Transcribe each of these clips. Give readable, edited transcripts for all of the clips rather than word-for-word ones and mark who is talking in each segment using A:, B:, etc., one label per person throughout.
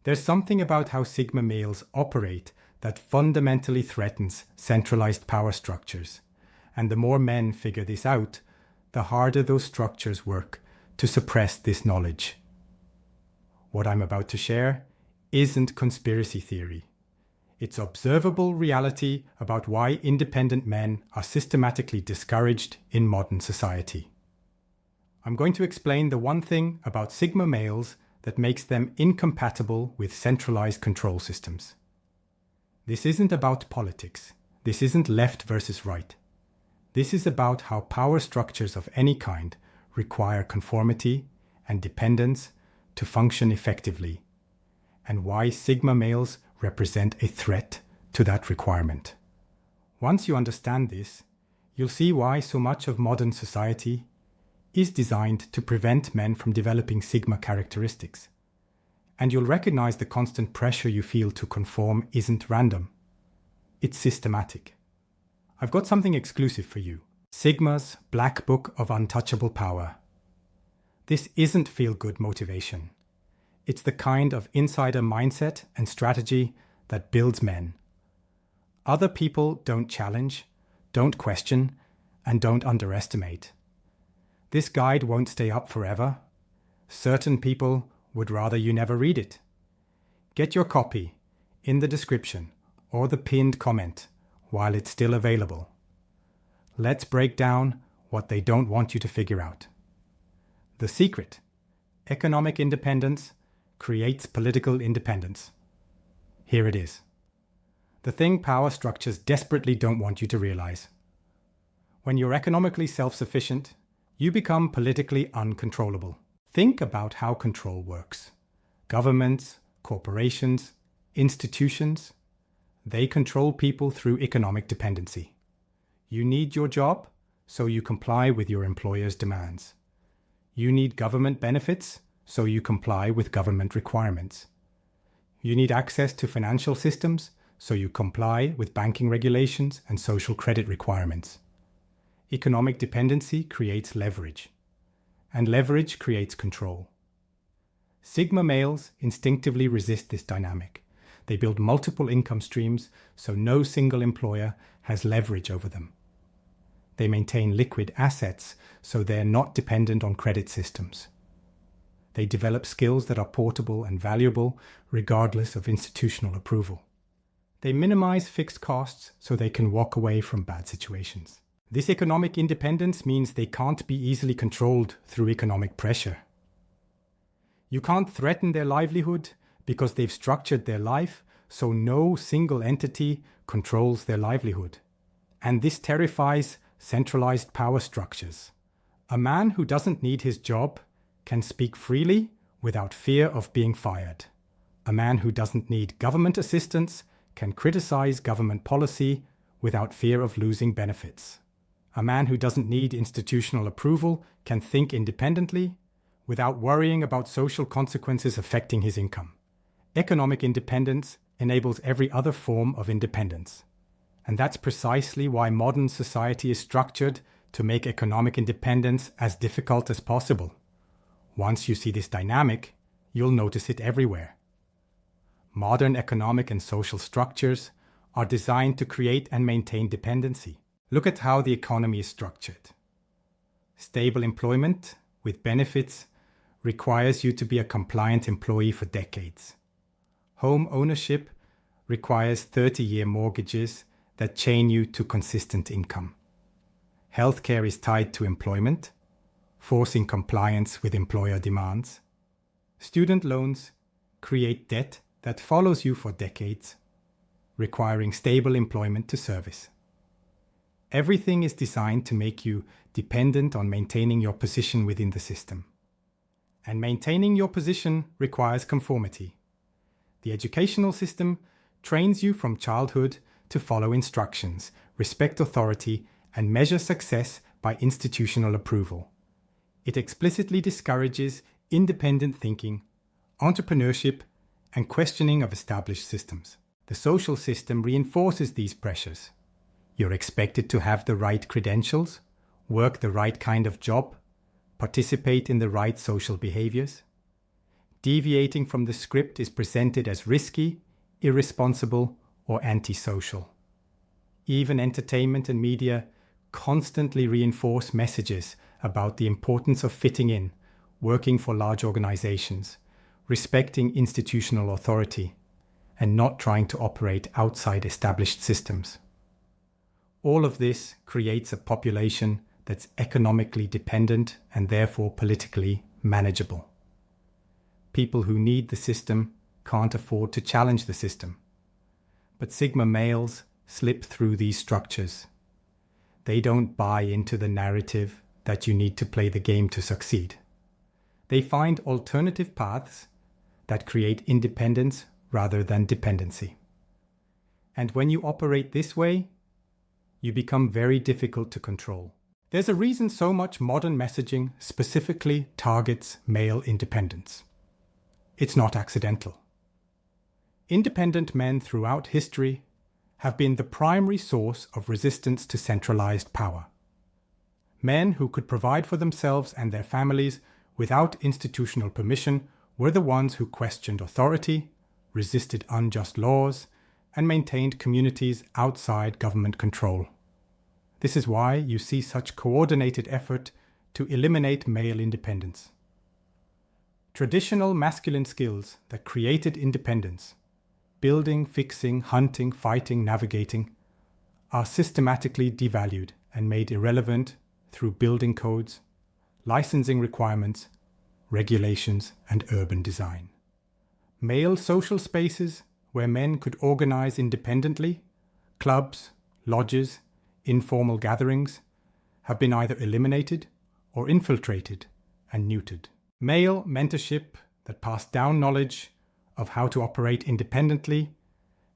A: There's something about how Sigma males operate that fundamentally threatens centralized power structures. And the more men figure this out, the harder those structures work to suppress this knowledge. What I'm about to share isn't conspiracy theory. It's observable reality about why independent men are systematically discouraged in modern society. I'm going to explain the one thing about Sigma males that makes them incompatible with centralized control systems. This isn't about politics. This isn't left versus right. This is about how power structures of any kind require conformity and dependence to function effectively, and why Sigma males represent a threat to that requirement. Once you understand this, you'll see why so much of modern society is designed to prevent men from developing Sigma characteristics. And you'll recognize the constant pressure you feel to conform isn't random. It's systematic. I've got something exclusive for you. Sigma's Black Book of Untouchable Power. This isn't feel-good motivation. It's the kind of insider mindset and strategy that builds men. Other people don't challenge, don't question, and don't underestimate. This guide won't stay up forever. Certain people would rather you never read it. Get your copy in the description or the pinned comment while it's still available. Let's break down what they don't want you to figure out. The secret: economic independence creates political independence. Here it is. The thing power structures desperately don't want you to realize. When you're economically self-sufficient, you become politically uncontrollable. Think about how control works. Governments, corporations, institutions, they control people through economic dependency. You need your job, so you comply with your employer's demands. You need government benefits, so you comply with government requirements. You need access to financial systems, so you comply with banking regulations and social credit requirements. Economic dependency creates leverage, and leverage creates control. Sigma males instinctively resist this dynamic. They build multiple income streams so no single employer has leverage over them. They maintain liquid assets so they're not dependent on credit systems. They develop skills that are portable and valuable regardless of institutional approval. They minimize fixed costs so they can walk away from bad situations. This economic independence means they can't be easily controlled through economic pressure. You can't threaten their livelihood because they've structured their life so no single entity controls their livelihood. And this terrifies centralized power structures. A man who doesn't need his job can speak freely without fear of being fired. A man who doesn't need government assistance can criticize government policy without fear of losing benefits. A man who doesn't need institutional approval can think independently without worrying about social consequences affecting his income. Economic independence enables every other form of independence. And that's precisely why modern society is structured to make economic independence as difficult as possible. Once you see this dynamic, you'll notice it everywhere. Modern economic and social structures are designed to create and maintain dependency. Look at how the economy is structured. Stable employment with benefits requires you to be a compliant employee for decades. Home ownership requires 30-year mortgages that chain you to consistent income. Healthcare is tied to employment, forcing compliance with employer demands. Student loans create debt that follows you for decades, requiring stable employment to service. Everything is designed to make you dependent on maintaining your position within the system. And maintaining your position requires conformity. The educational system trains you from childhood to follow instructions, respect authority, and measure success by institutional approval. It explicitly discourages independent thinking, entrepreneurship, and questioning of established systems. The social system reinforces these pressures. You're expected to have the right credentials, work the right kind of job, participate in the right social behaviors. Deviating from the script is presented as risky, irresponsible, or antisocial. Even entertainment and media constantly reinforce messages about the importance of fitting in, working for large organizations, respecting institutional authority, and not trying to operate outside established systems. All of this creates a population that's economically dependent and therefore politically manageable. People who need the system can't afford to challenge the system. But Sigma males slip through these structures. They don't buy into the narrative that you need to play the game to succeed. They find alternative paths that create independence rather than dependency. And when you operate this way, you become very difficult to control. There's a reason so much modern messaging specifically targets male independence. It's not accidental. Independent men throughout history have been the primary source of resistance to centralized power. Men who could provide for themselves and their families without institutional permission were the ones who questioned authority, resisted unjust laws, and maintained communities outside government control. This is why you see such coordinated effort to eliminate male independence. Traditional masculine skills that created independence, building, fixing, hunting, fighting, navigating, are systematically devalued and made irrelevant through building codes, licensing requirements, regulations, and urban design. Male social spaces where men could organize independently, clubs, lodges, informal gatherings, have been either eliminated or infiltrated and neutered. Male mentorship that passed down knowledge of how to operate independently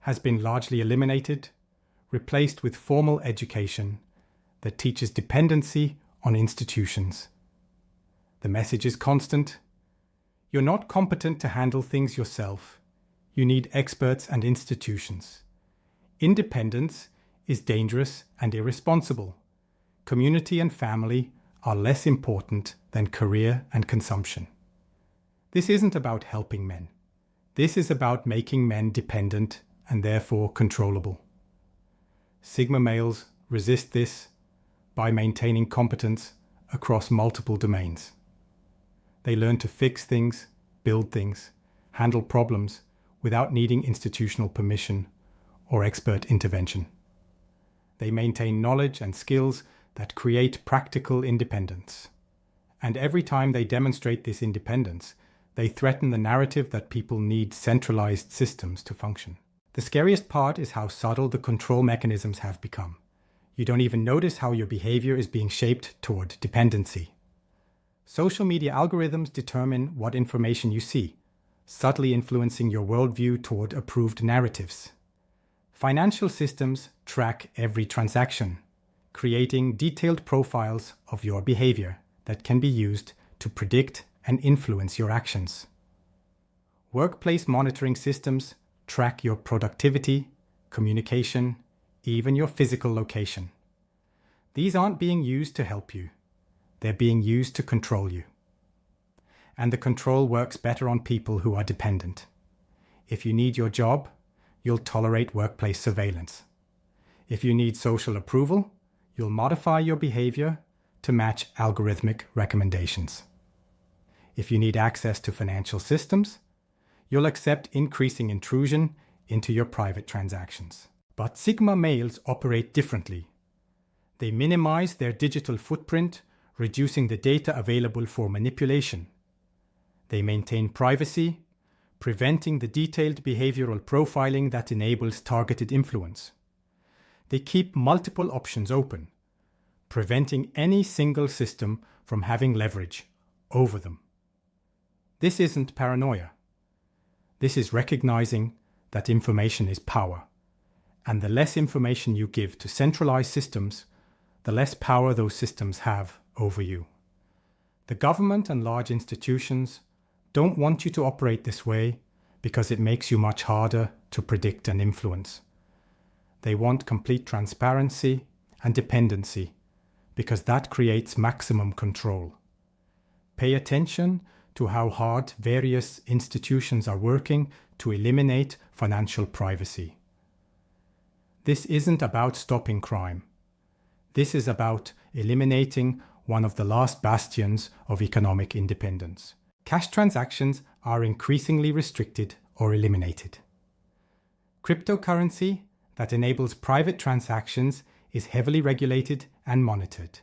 A: has been largely eliminated, replaced with formal education that teaches dependency on institutions. The message is constant. You're not competent to handle things yourself. You need experts and institutions. Independence is dangerous and irresponsible. Community and family are less important than career and consumption. This isn't about helping men. This is about making men dependent and therefore controllable. Sigma males resist this by maintaining competence across multiple domains. They learn to fix things, build things, handle problems without needing institutional permission or expert intervention. They maintain knowledge and skills that create practical independence. And every time they demonstrate this independence, they threaten the narrative that people need centralized systems to function. The scariest part is how subtle the control mechanisms have become. You don't even notice how your behavior is being shaped toward dependency. Social media algorithms determine what information you see, subtly influencing your worldview toward approved narratives. Financial systems track every transaction, creating detailed profiles of your behavior that can be used to predict and influence your actions. Workplace monitoring systems track your productivity, communication, even your physical location. These aren't being used to help you. They're being used to control you. And the control works better on people who are dependent. If you need your job, you'll tolerate workplace surveillance. If you need social approval, you'll modify your behavior to match algorithmic recommendations. If you need access to financial systems, you'll accept increasing intrusion into your private transactions. But Sigma males operate differently. They minimize their digital footprint, reducing the data available for manipulation. They maintain privacy, preventing the detailed behavioral profiling that enables targeted influence. They keep multiple options open, preventing any single system from having leverage over them. This isn't paranoia. This is recognizing that information is power, and the less information you give to centralized systems, the less power those systems have over you. The government and large institutions don't want you to operate this way because it makes you much harder to predict and influence. They want complete transparency and dependency because that creates maximum control. Pay attention to how hard various institutions are working to eliminate financial privacy. This isn't about stopping crime. This is about eliminating one of the last bastions of economic independence. Cash transactions are increasingly restricted or eliminated. Cryptocurrency that enables private transactions is heavily regulated and monitored.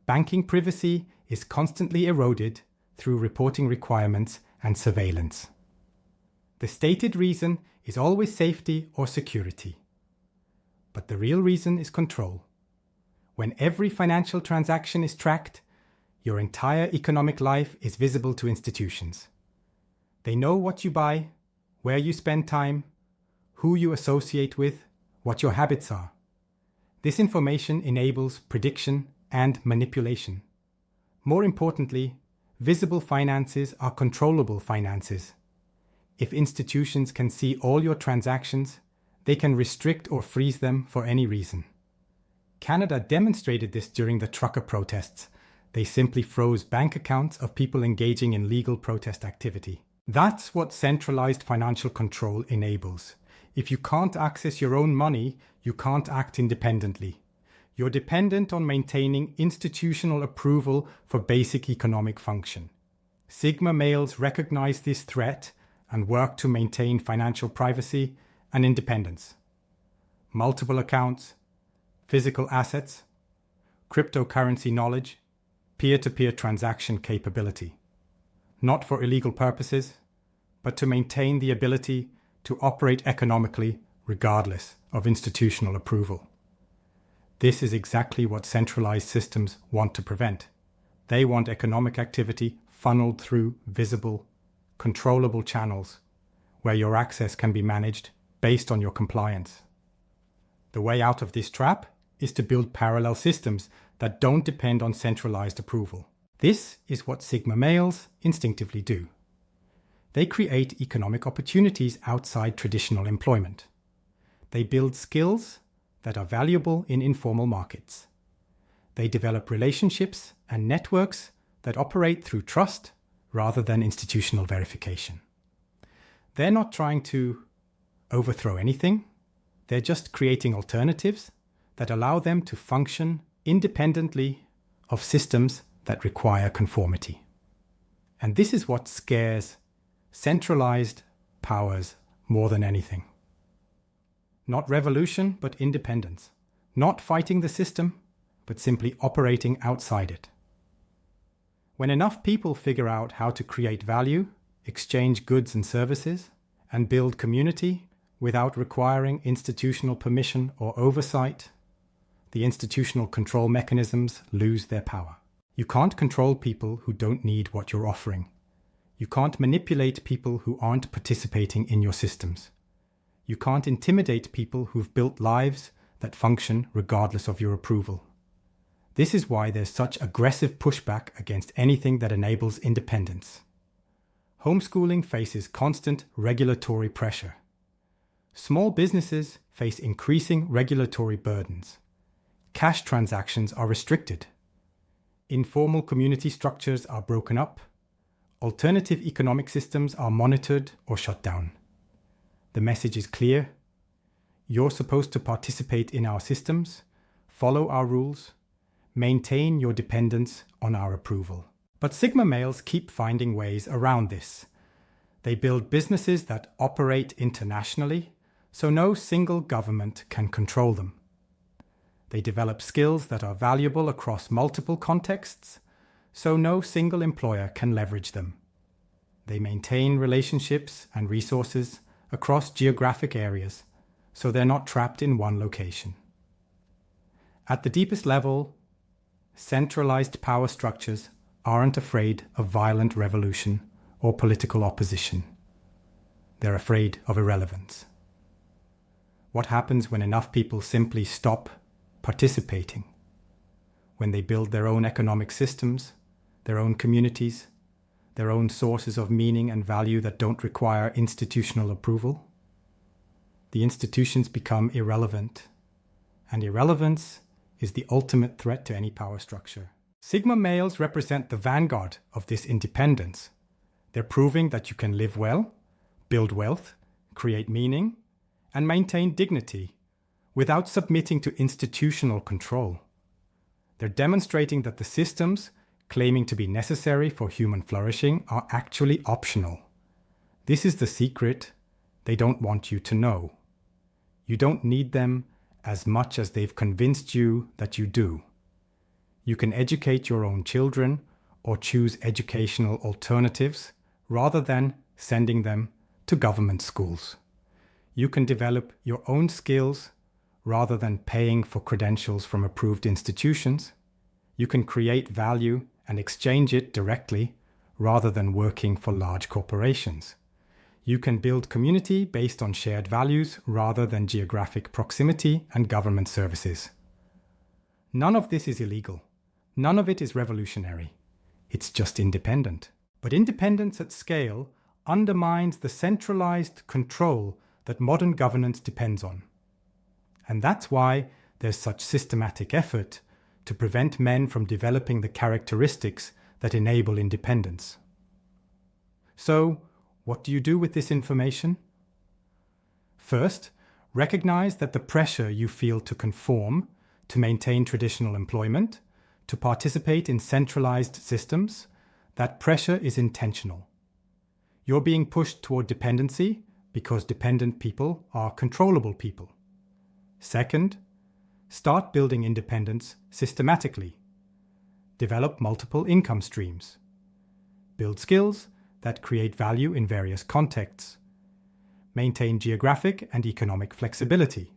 A: Banking privacy is constantly eroded through reporting requirements and surveillance. The stated reason is always safety or security. But the real reason is control. When every financial transaction is tracked, your entire economic life is visible to institutions. They know what you buy, where you spend time, who you associate with, what your habits are. This information enables prediction and manipulation. More importantly, visible finances are controllable finances. If institutions can see all your transactions, they can restrict or freeze them for any reason. Canada demonstrated this during the trucker protests. They simply froze bank accounts of people engaging in legal protest activity. That's what centralized financial control enables. If you can't access your own money, you can't act independently. You're dependent on maintaining institutional approval for basic economic function. Sigma males recognize this threat and work to maintain financial privacy and independence. Multiple accounts, physical assets, cryptocurrency knowledge, peer-to-peer transaction capability. Not for illegal purposes, but to maintain the ability to operate economically regardless of institutional approval. This is exactly what centralized systems want to prevent. They want economic activity funneled through visible, controllable channels where your access can be managed based on your compliance. The way out of this trap is to build parallel systems that don't depend on centralized approval. This is what Sigma males instinctively do. They create economic opportunities outside traditional employment. They build skills that are valuable in informal markets. They develop relationships and networks that operate through trust rather than institutional verification. They're not trying to overthrow anything. They're just creating alternatives that allow them to function independently of systems that require conformity. And this is what scares centralized powers more than anything. Not revolution, but independence. Not fighting the system, but simply operating outside it. When enough people figure out how to create value, exchange goods and services, and build community without requiring institutional permission or oversight, the institutional control mechanisms lose their power. You can't control people who don't need what you're offering. You can't manipulate people who aren't participating in your systems. You can't intimidate people who've built lives that function regardless of your approval. This is why there's such aggressive pushback against anything that enables independence. Homeschooling faces constant regulatory pressure. Small businesses face increasing regulatory burdens. Cash transactions are restricted. Informal community structures are broken up. Alternative economic systems are monitored or shut down. The message is clear. You're supposed to participate in our systems, follow our rules, maintain your dependence on our approval. But Sigma males keep finding ways around this. They build businesses that operate internationally, so no single government can control them. They develop skills that are valuable across multiple contexts, so no single employer can leverage them. They maintain relationships and resources across geographic areas, so they're not trapped in one location. At the deepest level, centralized power structures aren't afraid of violent revolution or political opposition. They're afraid of irrelevance. What happens when enough people simply stop participating? When they build their own economic systems, their own communities, their own sources of meaning and value that don't require institutional approval? The institutions become irrelevant, and irrelevance is the ultimate threat to any power structure. Sigma males represent the vanguard of this independence. They're proving that you can live well, build wealth, create meaning, and maintain dignity without submitting to institutional control. They're demonstrating that the systems claiming to be necessary for human flourishing are actually optional. This is the secret they don't want you to know. You don't need them as much as they've convinced you that you do. You can educate your own children or choose educational alternatives rather than sending them to government schools. You can develop your own skills rather than paying for credentials from approved institutions. You can create value and exchange it directly rather than working for large corporations. You can build community based on shared values rather than geographic proximity and government services. None of this is illegal. None of it is revolutionary. It's just independent. But independence at scale undermines the centralized control that modern governance depends on. And that's why there's such systematic effort to prevent men from developing the characteristics that enable independence. So, what do you do with this information? First, recognize that the pressure you feel to conform, to maintain traditional employment, to participate in centralized systems, that pressure is intentional. You're being pushed toward dependency because dependent people are controllable people. Second, start building independence systematically. Develop multiple income streams. Build skills that create value in various contexts. Maintain geographic and economic flexibility.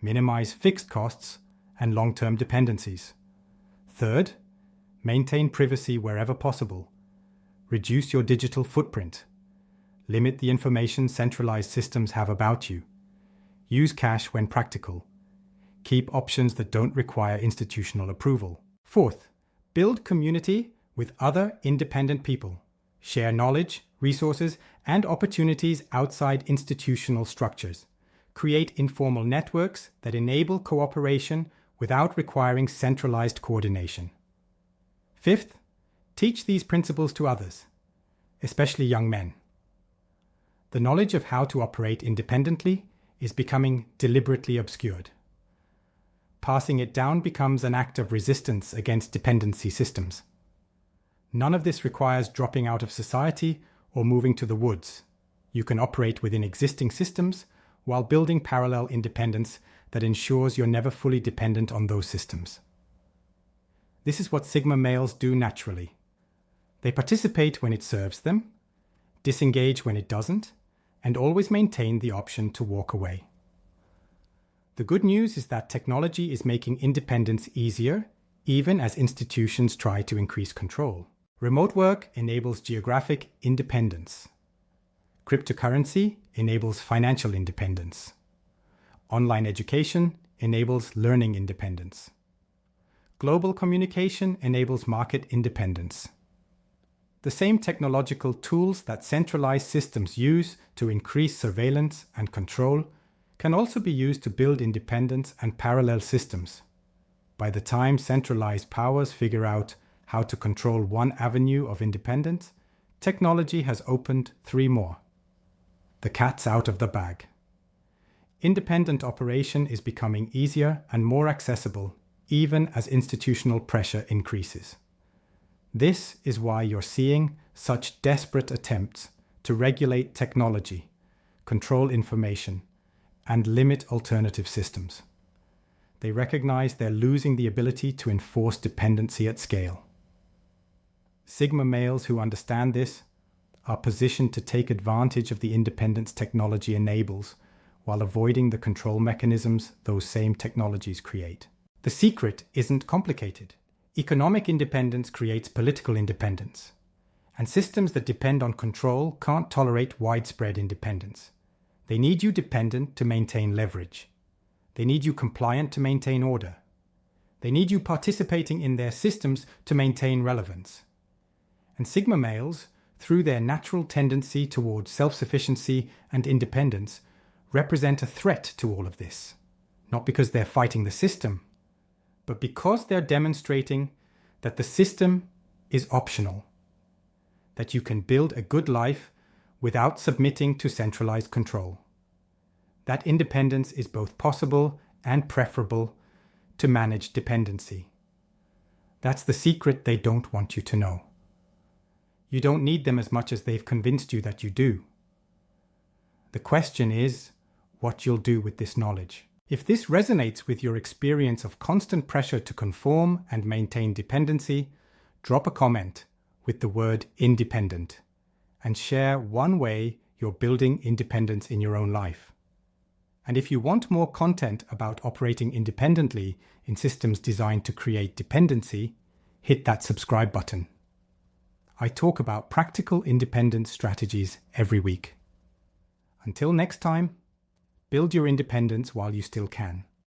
A: Minimize fixed costs and long-term dependencies. Third, maintain privacy wherever possible. Reduce your digital footprint. Limit the information centralized systems have about you. Use cash when practical. Keep options that don't require institutional approval. Fourth, build community with other independent people. Share knowledge, resources, and opportunities outside institutional structures. Create informal networks that enable cooperation without requiring centralized coordination. Fifth, teach these principles to others, especially young men. The knowledge of how to operate independently is becoming deliberately obscured. Passing it down becomes an act of resistance against dependency systems. None of this requires dropping out of society or moving to the woods. You can operate within existing systems while building parallel independence that ensures you're never fully dependent on those systems. This is what Sigma males do naturally. They participate when it serves them, disengage when it doesn't, and always maintain the option to walk away. The good news is that technology is making independence easier, even as institutions try to increase control. Remote work enables geographic independence. Cryptocurrency enables financial independence. Online education enables learning independence. Global communication enables market independence. The same technological tools that centralized systems use to increase surveillance and control can also be used to build independence and parallel systems. By the time centralized powers figure out how to control one avenue of independence, technology has opened 3 more. The cat's out of the bag. Independent operation is becoming easier and more accessible, even as institutional pressure increases. This is why you're seeing such desperate attempts to regulate technology, control information, and limit alternative systems. They recognize they're losing the ability to enforce dependency at scale. Sigma males who understand this are positioned to take advantage of the independence technology enables while avoiding the control mechanisms those same technologies create. The secret isn't complicated. Economic independence creates political independence, and systems that depend on control can't tolerate widespread independence. They need you dependent to maintain leverage. They need you compliant to maintain order. They need you participating in their systems to maintain relevance. And Sigma males, through their natural tendency towards self-sufficiency and independence, represent a threat to all of this. Not because they're fighting the system, but because they're demonstrating that the system is optional, that you can build a good life without submitting to centralized control. That independence is both possible and preferable to managed dependency. That's the secret they don't want you to know. You don't need them as much as they've convinced you that you do. The question is what you'll do with this knowledge. If this resonates with your experience of constant pressure to conform and maintain dependency, drop a comment with the word independent and share one way you're building independence in your own life. And if you want more content about operating independently in systems designed to create dependency, hit that subscribe button. I talk about practical independence strategies every week. Until next time, build your independence while you still can.